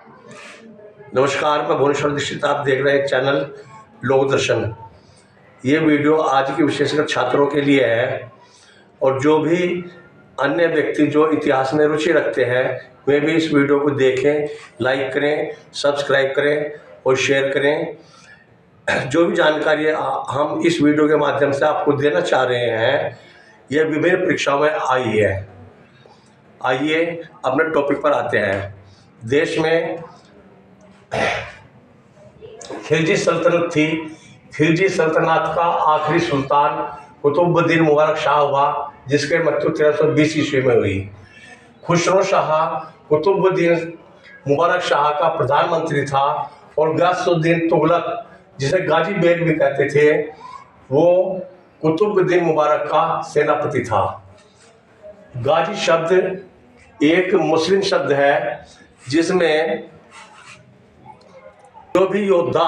नमस्कार, मैं भुवनेश्वर दीक्षित। आप देख रहे हैं चैनल लोक दर्शन। ये वीडियो आज की विशेषकर छात्रों के लिए है और जो भी अन्य व्यक्ति जो इतिहास में रुचि रखते हैं वे भी इस वीडियो को देखें, लाइक करें, सब्सक्राइब करें और शेयर करें। जो भी जानकारी हम इस वीडियो के माध्यम से आपको देना चाह रहे हैं यह विभिन्न परीक्षाओं में आई है। आइए अपने टॉपिक पर आते हैं। देश में खिलजी सल्तनत थी। खिलजी सल्तनत का आखिरी सुल्तान कुतुबुद्दीन मुबारक शाह हुआ, जिसके मृत्यु 1320 ईस्वी में हुई। खुसरो शाह कुतुबुद्दीन मुबारक शाह का प्रधानमंत्री था और गयासुद्दीन तुगलक, जिसे गाजी बेग भी कहते थे, वो कुतुबुद्दीन मुबारक का सेनापति था। गाजी शब्द एक मुस्लिम शब्द है जिसमें जो भी योद्धा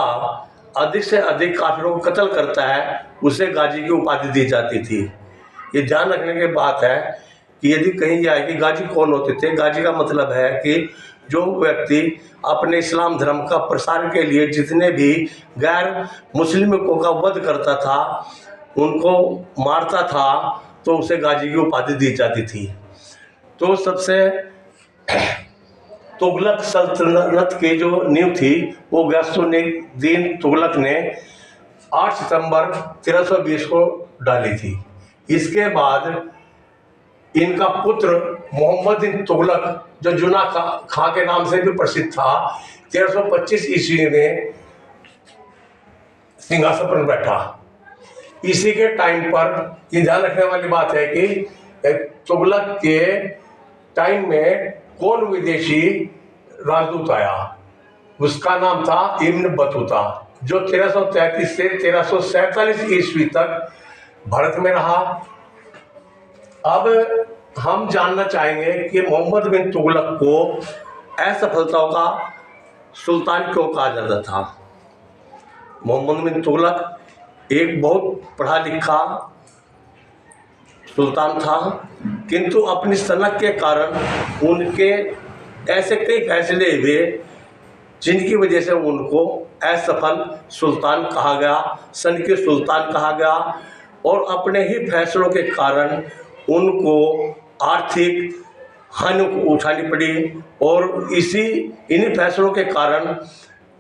अधिक से अधिक काफिरों को कत्ल करता है उसे गाजी की उपाधि दी जाती थी। ये ध्यान रखने की बात है कि यदि कहीं जाए कि गाजी कौन होते थे, गाजी का मतलब है कि जो व्यक्ति अपने इस्लाम धर्म का प्रसार के लिए जितने भी गैर मुस्लिमों का वध करता था, उनको मारता था, तो उसे गाजी की उपाधि दी जाती थी। तो सबसे तुगलक सल्तनत की जो नींव थी वो गयासुद्दीन तुगलक ने 8 सितंबर 1320 को डाली थी। इसके बाद इनका पुत्र मोहम्मद बिन तुगलक, जो जुना खां के नाम से भी प्रसिद्ध था, 1325 ईस्वी में सिंहासन पर बैठा। इसी के टाइम पर ये ध्यान रखने वाली बात है कि तुगलक के टाइम में कौन विदेशी राजदूत आया, उसका नाम था इब्न बतूता, जो 1333 से 1347 ईस्वी तक भारत में रहा। अब हम जानना चाहेंगे कि मोहम्मद बिन तुगलक को असफलताओं का सुल्तान क्यों कहा जाता था। मोहम्मद बिन तुगलक एक बहुत पढ़ा लिखा सुल्तान था, किंतु अपनी सनक के कारण उनके ऐसे कई फैसले हुए जिनकी वजह से उनको असफल सुल्तान कहा गया, सन के सुल्तान कहा गया। और अपने ही फैसलों के कारण उनको आर्थिक हानि उठानी पड़ी और इन्हीं फैसलों के कारण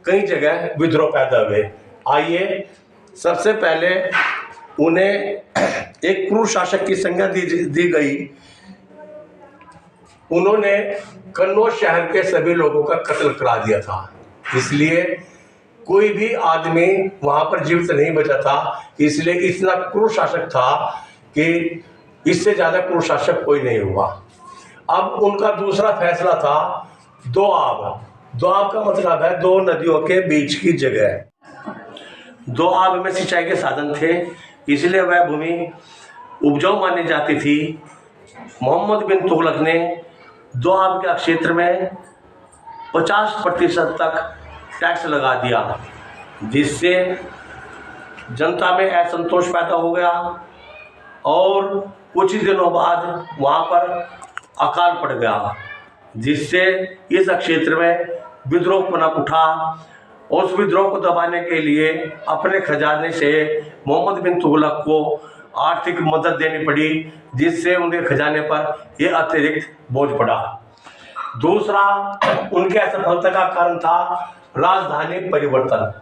कई जगह विद्रोह पैदा हुए। आइए सबसे पहले उन्हें एक क्रूर शासक की संज्ञा दी गई। उन्होंने कन्नौज शहर के सभी लोगों का कत्ल करा दिया था, इसलिए कोई भी आदमी वहां पर जीवित नहीं बचा था। इसलिए इतना क्रूर शासक था कि इससे ज्यादा क्रूर शासक कोई नहीं हुआ। अब उनका दूसरा फैसला था दोआब। दोआब का मतलब है दो नदियों के बीच की जगह। दोआब में सिंचाई के साधन थे, इसलिए वह भूमि उपजाऊ मानी जाती थी। मोहम्मद बिन तुगलक ने दोआब के क्षेत्र में 50% तक टैक्स लगा दिया, जिससे जनता में असंतोष पैदा हो गया और कुछ ही दिनों बाद वहाँ पर अकाल पड़ गया, जिससे इस क्षेत्र में विद्रोह पनप उठा। और उस विद्रोह को दबाने के लिए अपने खजाने से मोहम्मद बिन तुगलक को आर्थिक मदद देनी पड़ी, जिससे उनके खजाने पर यह अतिरिक्त बोझ पड़ा। दूसरा उनके असफलता का कारण था राजधानी परिवर्तन।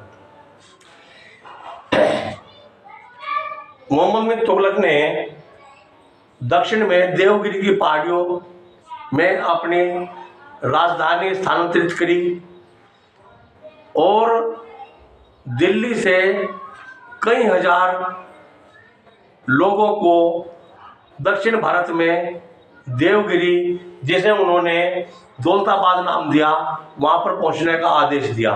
मोहम्मद बिन तुगलक ने दक्षिण में देवगिरी की पहाड़ियों में अपनी राजधानी स्थानांतरित करी और दिल्ली से कई हजार लोगों को दक्षिण भारत में देवगिरी, जिसे उन्होंने दौलताबाद नाम दिया, वहां पर पहुंचने का आदेश दिया।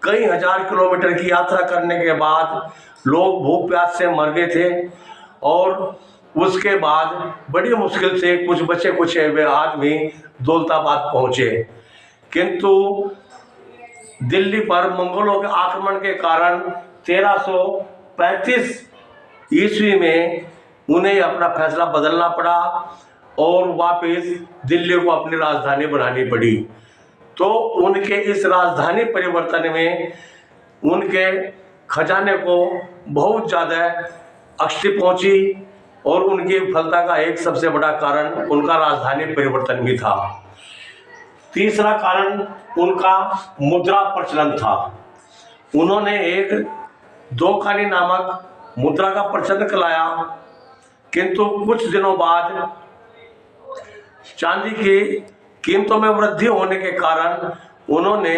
कई हजार किलोमीटर की यात्रा करने के बाद लोग भूख प्यास से मर गए थे और उसके बाद बड़ी मुश्किल से कुछ बचे कुचे हुए आदमी दौलताबाद पहुंचे, किंतु दिल्ली पर मंगोलों के आक्रमण के कारण 1335 ईस्वी में उन्हें अपना फैसला बदलना पड़ा और वापस दिल्ली को अपनी राजधानी बनानी पड़ी। तो उनके इस राजधानी परिवर्तन में उनके खजाने को बहुत ज़्यादा क्षति पहुंची और उनकी विफलता का एक सबसे बड़ा कारण उनका राजधानी परिवर्तन भी था। तीसरा कारण उनका मुद्रा प्रचलन था। उन्होंने एक दोखानी नामक मुद्रा का प्रचलन कराया, किंतु कुछ दिनों बाद चांदी की कीमतों में वृद्धि होने के कारण उन्होंने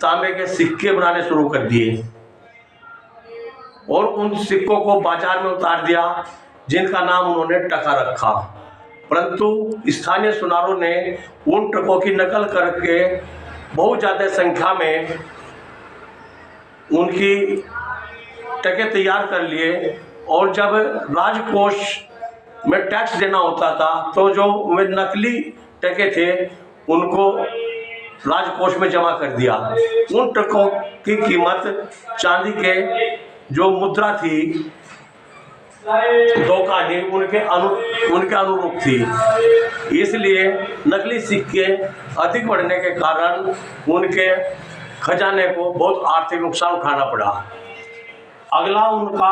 तांबे के सिक्के बनाने शुरू कर दिए और उन सिक्कों को बाजार में उतार दिया, जिनका नाम उन्होंने टका रखा। परंतु स्थानीय सुनारों ने उन टकों की नकल करके बहुत ज़्यादा संख्या में उनकी टके तैयार कर लिए और जब राजकोष में टैक्स देना होता था तो जो वे नकली टके थे उनको राजकोष में जमा कर दिया। उन टकों की कीमत चांदी के जो मुद्रा थी दोखानी उनके अनुरूप थी, इसलिए नकली सिक्के अधिक बढ़ने के कारण उनके खजाने को बहुत आर्थिक नुकसान उठाना पड़ा। अगला उनका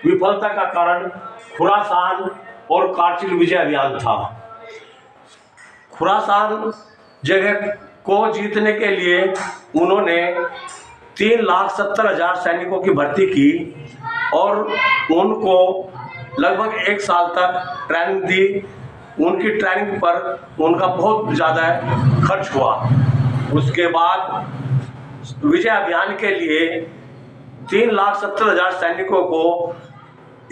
विफलता का कारण खुरासान और कारचिल विजय अभियान था। खुरासान जगह को जीतने के लिए उन्होंने 3,70,000 सैनिकों की भर्ती की और उनको लगभग 1 साल तक ट्रेनिंग दी। उनकी ट्रेनिंग पर उनका बहुत ज़्यादा खर्च हुआ। उसके बाद विजय अभियान के लिए 3,70,000 सैनिकों को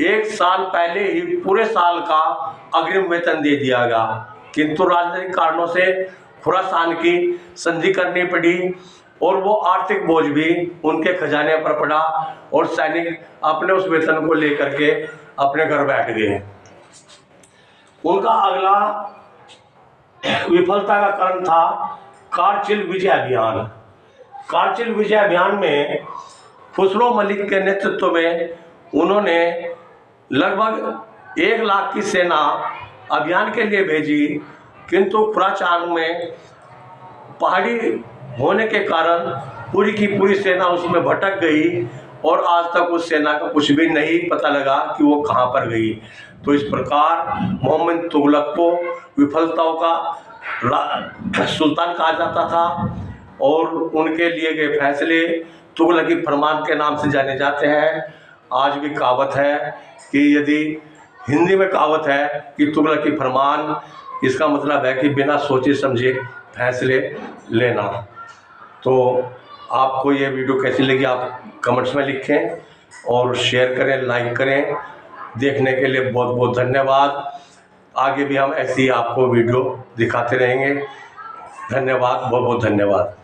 1 साल पहले ही पूरे साल का अग्रिम वेतन दे दिया गया, किंतु राजनीतिक कारणों से खुरासान की संधि करनी पड़ी और वो आर्थिक बोझ भी उनके खजाने पर पड़ा और सैनिक अपने उस वेतन को लेकर के अपने घर बैठ गए। उनका अगला विफलता का कारण था कारचिल विजय अभियान। कारचिल विजय अभियान में खुसरो मलिक के नेतृत्व में उन्होंने लगभग 1 लाख की सेना अभियान के लिए भेजी, किंतु खुरासान में पहाड़ी होने के कारण पूरी की पूरी सेना उसमें भटक गई और आज तक उस सेना का कुछ भी नहीं पता लगा कि वो कहाँ पर गई। तो इस प्रकार मोहम्मद तुगलक को विफलताओं का सुल्तान कहा जाता था और उनके लिए गए फैसले तुगलकी फरमान के नाम से जाने जाते हैं। आज भी कहावत है कि यदि हिंदी में कहावत है कि तुगलकी फरमान, इसका मतलब है कि बिना सोचे समझे फैसले लेना। तो आपको ये वीडियो कैसी लगी आप कमेंट्स में लिखें और शेयर करें, लाइक करें। देखने के लिए बहुत बहुत धन्यवाद। आगे भी हम ऐसी आपको वीडियो दिखाते रहेंगे। धन्यवाद, बहुत बहुत धन्यवाद।